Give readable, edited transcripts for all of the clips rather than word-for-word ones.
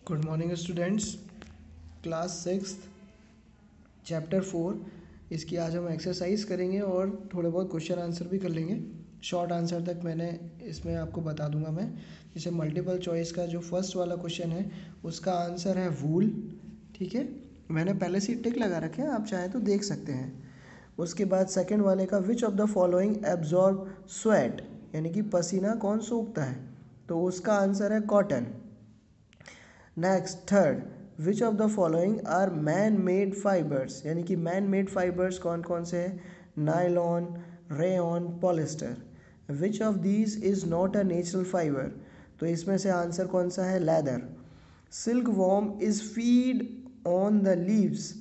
Good morning students. Class 6 chapter 4 इसकी आज हम एक्सरसाइज करेंगे और थोड़े बहुत क्वेश्चन आंसर भी कर लेंगे। शॉर्ट आंसर तक मैंने इसमें आपको बता दूंगा मैं। जैसे मल्टीपल चॉइस का जो फर्स्ट वाला क्वेश्चन है उसका आंसर है वूल। ठीक है, मैंने पहले से टिक लगा रखे हैं, आप चाहें तो देख सकते हैं। उसके बाद सेकंड वाले का विच of the following absorb sweat, यानी कि पसीना कौन सोखता है, तो उसका आंसर है cotton. Next third, which of the following are man made fibres, यानी कि मैन मेड फाइबर्स कौन कौन से हैं, nylon, rayon, polyester. Which of these is not a natural fibre, तो इसमें से आंसर कौन सा है, leather. Silkworm is feed on the leaves,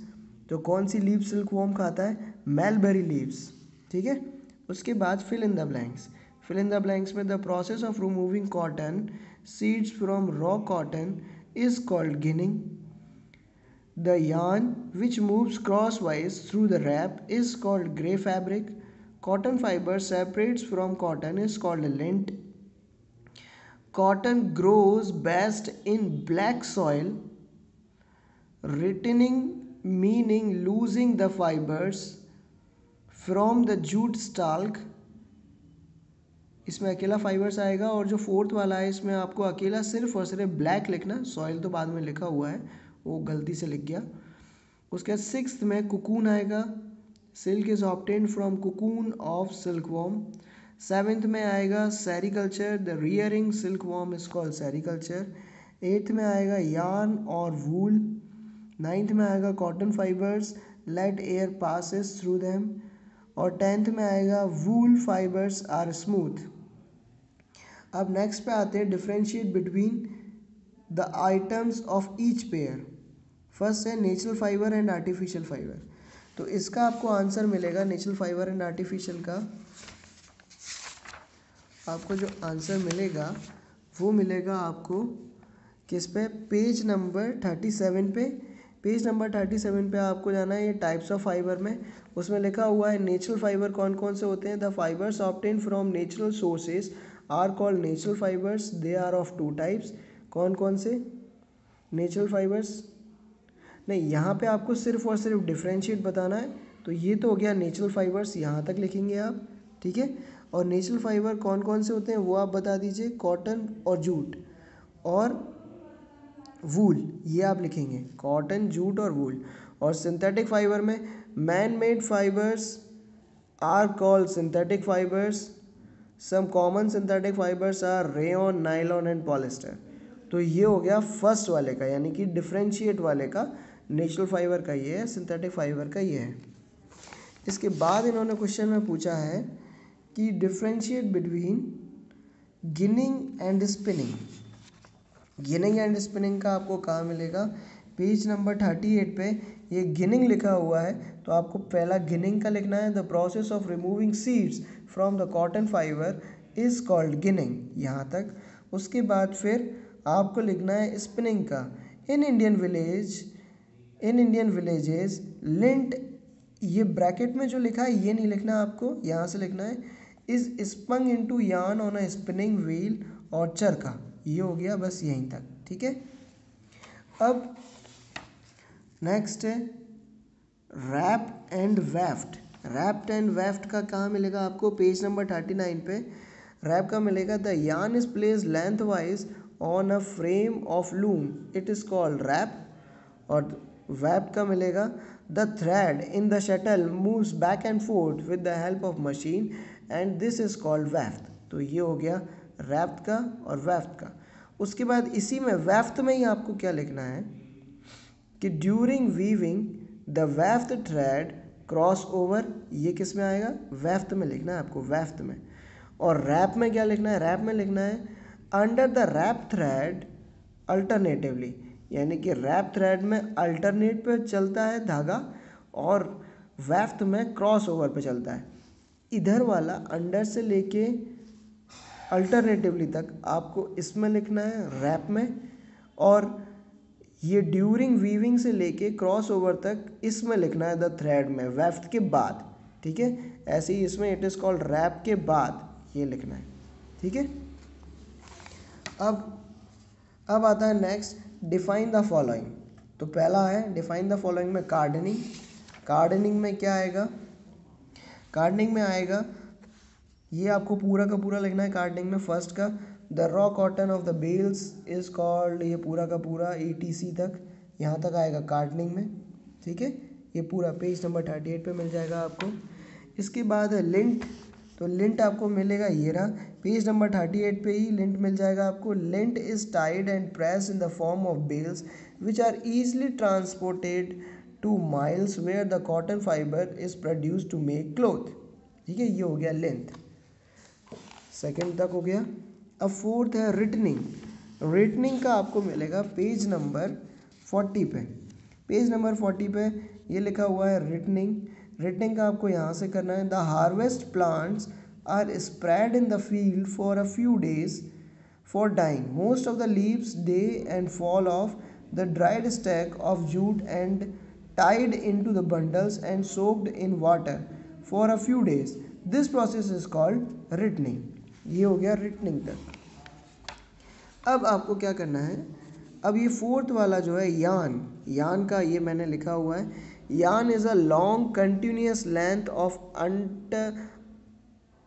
तो कौन सी लीव सिल्क वॉर्म खाता है, मेलबेरी लीव्स। ठीक है, उसके बाद fill in the blanks. Fill in the blanks में the process of removing cotton seeds from raw cotton is called ginning. The yarn which moves crosswise through the wrap is called grey fabric. Cotton fiber separates from cotton is called lint. Cotton grows best in black soil. Retaining meaning losing the fibers from the jute stalk. इसमें अकेला fibres आएगा, और जो fourth वाला है इसमें आपको अकेला सिर्फ और सिर्फ ब्लैक लिखना, सॉइल तो बाद में लिखा हुआ है, वो गलती से लिख गया। उसके बाद सिक्स्थ में कुकून आएगा, silk is obtained from cocoon of silk worm. Seventh में आएगा sericulture, the rearing silk worm is called sericulture. Eighth में आएगा यार्न और वूल। नाइन्थ में आएगा cotton fibres, let air passes through them. और टेंथ में आएगा वूल फाइबर्स आर स्मूथ। अब नेक्स्ट पे आते हैं differentiate between the items of each pair. First है natural fibre and artificial fibre, तो इसका आपको आंसर मिलेगा नेचुरल फाइबर एंड आर्टिफिशियल का। आपको जो आंसर मिलेगा वो मिलेगा आपको किस पे, पेज नंबर 37 पे। पेज नंबर 37 पे आपको जाना है, ये टाइप्स ऑफ फाइबर में, उसमें लिखा हुआ है नेचुरल फाइबर कौन कौन से होते हैं। The fibres obtain from natural sources are called natural fibres, they are of two types. कौन कौन से नेचुरल फाइबर्स, नहीं यहाँ पे आपको सिर्फ और सिर्फ डिफ्रेंशिएट बताना है, तो ये तो हो गया नेचुरल फाइबर्स, यहाँ तक लिखेंगे आप। ठीक है, और नेचुरल फाइबर कौन कौन से होते हैं वो आप बता दीजिए, कॉटन और जूट और वूल, ये आप लिखेंगे, कॉटन, जूट और वूल। और सिंथेटिक फाइबर में man made fibres are called synthetic fibres. Some common synthetic fibres are rayon, nylon and polyester. तो ये हो गया फर्स्ट वाले का, यानी कि डिफ्रेंशिएट वाले का, नेचुरल फाइबर का ये है, सिंथेटिक फाइबर का ये है। इसके बाद इन्होंने क्वेश्चन में पूछा है कि differentiate between ginning and spinning. Ginning and spinning का आपको कहाँ मिलेगा, पेज नंबर 38 पे ये गिनिंग लिखा हुआ है, तो आपको पहला गिनिंग का लिखना है। The process of removing seeds from the cotton fibre is called ginning, यहाँ तक। उसके बाद फिर आपको लिखना है स्पिनिंग का। इन इंडियन विलेजेस लिंट, ये ब्रैकेट में जो लिखा है ये नहीं लिखना आपको, यहाँ से लिखना है is spun into yarn on a spinning wheel और चरखा, ये हो गया बस यहीं तक। ठीक है, अब नेक्स्ट है warp and weft. Warped and weft का कहाँ मिलेगा आपको, पेज नंबर 39 पे। रैप का मिलेगा the yarn is place length wise on a frame of loom, it is called warp. और वेब का मिलेगा the thread in the shuttle moves back and forth with the help of machine and this is called weft. तो ये हो गया wrapped का और weft का। उसके बाद इसी में वेफ्ट में ही आपको क्या लिखना है कि during weaving the weft thread cross over, ये किस में आएगा, वेफ्ट में लिखना है आपको, वेफ्ट में। और रैप में क्या लिखना है, रैप में लिखना है under the warp thread alternatively, यानी कि रैप थ्रेड में अल्टरनेट पे चलता है धागा और वेफ्ट में क्रॉस ओवर पे चलता है। इधर वाला अंडर से लेके अल्टरनेटिवली तक आपको इसमें लिखना है रैप में, और ये ड्यूरिंग वीविंग से लेके क्रॉस ओवर तक इसमें लिखना है द थ्रेड में, वेफ्ट के बाद। ठीक है, ऐसे ही इसमें इट इज़ कॉल्ड रैप के बाद ये लिखना है। ठीक है, अब अब आता है नेक्स्ट, डिफाइन द फॉलोइंग। तो पहला है डिफाइन द फॉलोइंग में गार्डनिंग। गार्डनिंग में क्या आएगा, गार्डनिंग में आएगा, ये आपको पूरा का पूरा लिखना है गार्डनिंग में। फर्स्ट का the raw cotton of the bales is called, ये पूरा का पूरा ETC तक, यहाँ तक आएगा गार्डनिंग में, ठीक है। ये पूरा पेज नंबर 38 पे मिल जाएगा आपको। इसके बाद है लिंट। तो लिंट आपको मिलेगा, ये रहा पेज नंबर 38 पे ही लिंट मिल जाएगा आपको। Lint is tied and press in the form of bales which are easily transported to mills where the cotton fibre is produce to make cloth, ठीक है। ये हो गया लेंथ, सेकेंड तक हो गया। अब फोर्थ है रिटनिंग। रिटनिंग का आपको मिलेगा पेज नंबर 40 पे। पेज नंबर 40 पे ये लिखा हुआ है रिटनिंग। रिटनिंग का आपको यहाँ से करना है, the harvest plants are spread in the field for a few days for drying most of the leaves day and fall off the dried stack of jute and tied into the bundles and soaked in water for a few days. This process is called ripening. ये हो गया returning तक। अब आपको क्या करना है, अब ये फोर्थ वाला जो है यान, यान का ये मैंने लिखा हुआ है, यान is a long continuous length of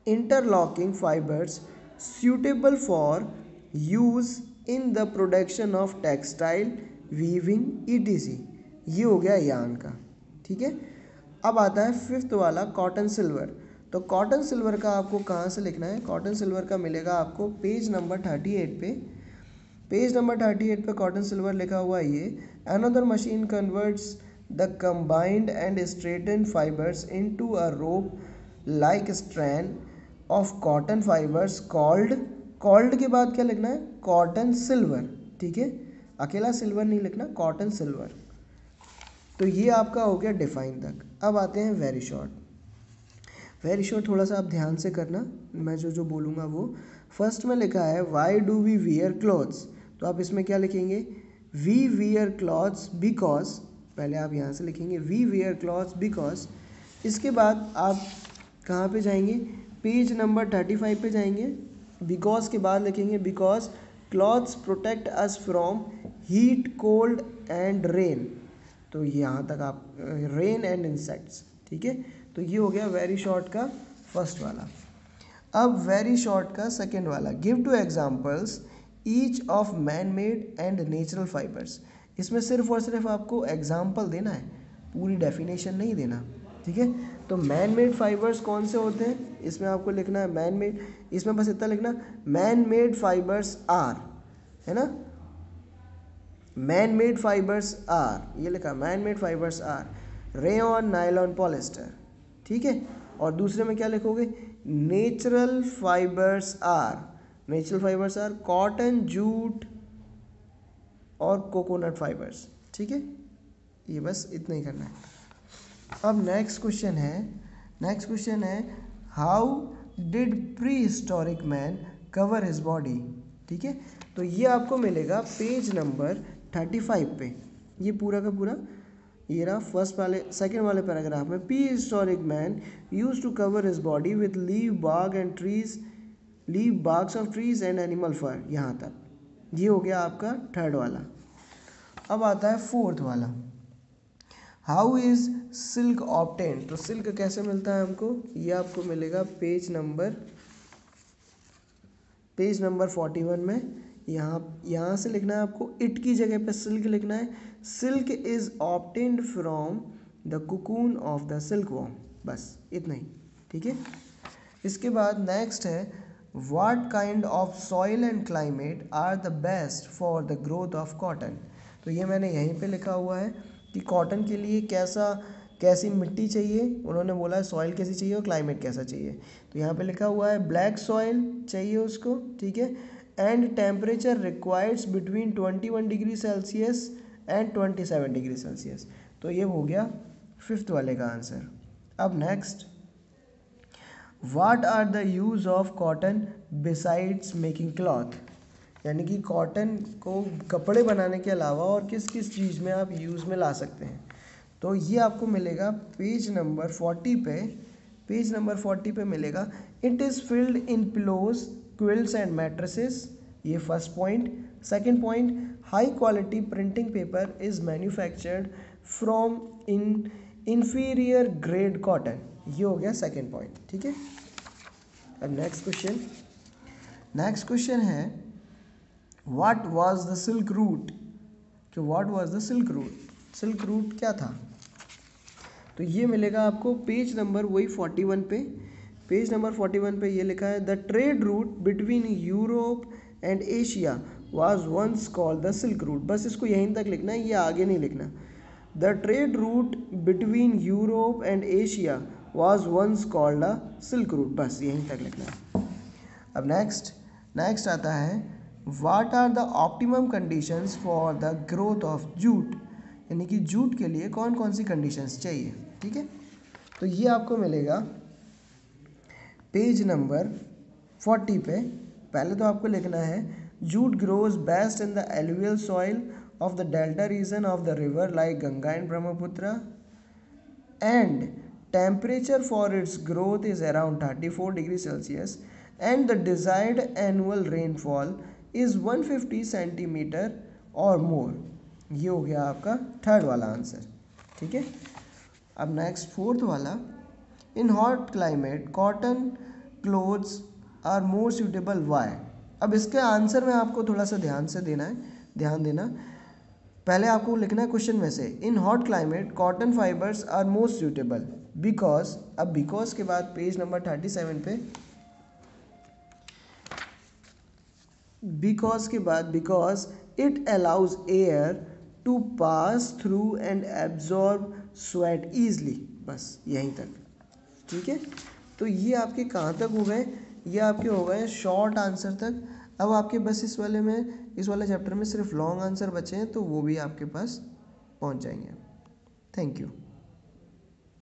interlocking fibers suitable for use in the production of textile, weaving, etc. ये हो गया यान का, ठीक है। अब आता है फिफ्थ वाला कॉटन सिल्वर। तो कॉटन सिल्वर का आपको कहाँ से लिखना है, कॉटन सिल्वर का मिलेगा आपको पेज नंबर 38 पे। पेज नंबर 38 पे कॉटन सिल्वर लिखा हुआ है ये, another machine converts the combined and straighten fibres into a rope like strand of cotton fibres called, called के बाद क्या लिखना है, कॉटन सिल्वर, ठीक है। अकेला सिल्वर नहीं लिखना, कॉटन सिल्वर। तो ये आपका हो गया डिफाइन तक। अब आते हैं वेरी शॉर्ट। वेरी शॉर्ट थोड़ा सा आप ध्यान से करना, मैं जो जो बोलूँगा वो। फर्स्ट में लिखा है why do we wear clothes. तो आप इसमें क्या लिखेंगे, वी वियर क्लॉथ्स बिकॉज, पहले आप यहाँ से लिखेंगे वी वियर क्लॉथ्स बिकॉज। इसके बाद आप कहाँ पे जाएंगे, पेज नंबर 35 पे जाएंगे। बिकॉज के बाद लिखेंगे because clothes protect us from heat cold and rain. तो यहाँ तक आप रेन एंड इंसेक्ट्स, ठीक है। तो ये हो गया वेरी शॉर्ट का फर्स्ट वाला। अब वेरी शॉर्ट का सेकंड वाला, give to examples each of man made and natural fibres. इसमें सिर्फ और सिर्फ आपको एग्जांपल देना है, पूरी डेफिनेशन नहीं देना, ठीक है। तो मैन मेड फाइबर्स कौन से होते हैं, इसमें आपको लिखना है मैन मेड, इसमें बस इतना लिखना मैन मेड फाइबर्स आर, है ना, मैन मेड फाइबर्स आर, ये लिखा man made fibres are rayon, nylon, polyester, ठीक है। और दूसरे में क्या लिखोगे, natural fibres are, natural fibres are cotton, jute और कोकोनट फाइबर्स, ठीक है। ये बस इतना ही करना है। अब नेक्स्ट क्वेश्चन है, नेक्स्ट क्वेश्चन है how did prehistoric man cover his body, ठीक है। तो ये आपको मिलेगा पेज नंबर 35 पे, ये पूरा का पूरा ये रहा फर्स्ट वाले सेकंड वाले पैराग्राफ में। Prehistoric man use to cover his body with leave bark and trees, leave barks of trees and animal fur, यहाँ तक ये हो गया आपका थर्ड वाला। अब आता है फोर्थ वाला, हाउ इज सिल्क ऑब्टेन्ड। तो सिल्क कैसे मिलता है हमको, ये आपको मिलेगा पेज नंबर 41 में। यहाँ से लिखना है आपको, इट की जगह पे सिल्क लिखना है। Silk is obtained from the cocoon of the silkworm, बस इतना ही, ठीक है। इसके बाद नेक्स्ट है what kind of soil and climate are the best for the growth of cotton. तो ये मैंने यहीं पे लिखा हुआ है कि कॉटन के लिए कैसी मिट्टी चाहिए, उन्होंने बोला है सॉइल कैसी चाहिए और क्लाइमेट कैसा चाहिए। तो यहाँ पे लिखा हुआ है ब्लैक सॉइल चाहिए उसको, ठीक है। And temperature requires between 21 degree celsius and 27 degree celsius. तो ये हो गया फिफ्थ वाले का आंसर। अब next, what are the use of cotton besides making cloth. यानी कि कॉटन को कपड़े बनाने के अलावा और किस किस चीज़ में आप यूज़ में ला सकते हैं। तो ये आपको मिलेगा पेज नंबर 40 पे, पेज नंबर 40 पे मिलेगा। It is filled in pillows, quilts and mattresses, ये first point. Second point, high quality printing paper is manufactured from inferior grade cotton. ये हो गया सेकेंड पॉइंट, ठीक है। अब नेक्स्ट क्वेश्चन है what was the silk route, कि what was the silk route, silk route क्या था। तो ये मिलेगा आपको पेज नंबर वही 41 पे, पेज नंबर 41 पे ये लिखा है, the trade route between Europe and Asia was once called the silk route. बस इसको यहीं तक लिखना है, ये आगे नहीं लिखना। The trade route between Europe and Asia was once called the silk route, बस यहीं तक लिखना है। अब नेक्स्ट आता है what are the optimum conditions for the growth of jute, यानी कि जूट के लिए कौन कौन सी कंडीशंस चाहिए, ठीक है। तो ये आपको मिलेगा पेज नंबर 40 पे। पहले तो आपको लिखना है jute grows best in the alluvial soil of the delta region of the river like Ganga and Brahmaputra and temperature for its growth is around 34 degrees Celsius and the desired annual rainfall is 150 centimeter or more। ये हो गया आपका third वाला answer, ठीक है। अब next fourth वाला, in hot climate cotton clothes are more suitable why. अब इसके आंसर में आपको थोड़ा सा ध्यान देना। पहले आपको लिखना है क्वेश्चन में से, in hot climate cotton fibres are most suitable because. अब बिकॉज के बाद पेज नंबर 37 पे बिकॉज के बाद, because it allows air to pass through and absorb sweat easily, बस यहीं तक, ठीक है। तो ये आपके कहाँ तक हो गए, ये आपके हो गए शॉर्ट आंसर तक। अब आपके बस इस वाले चैप्टर में सिर्फ लॉन्ग आंसर बचे हैं, तो वो भी आपके पास पहुंच जाएंगे। Thank you.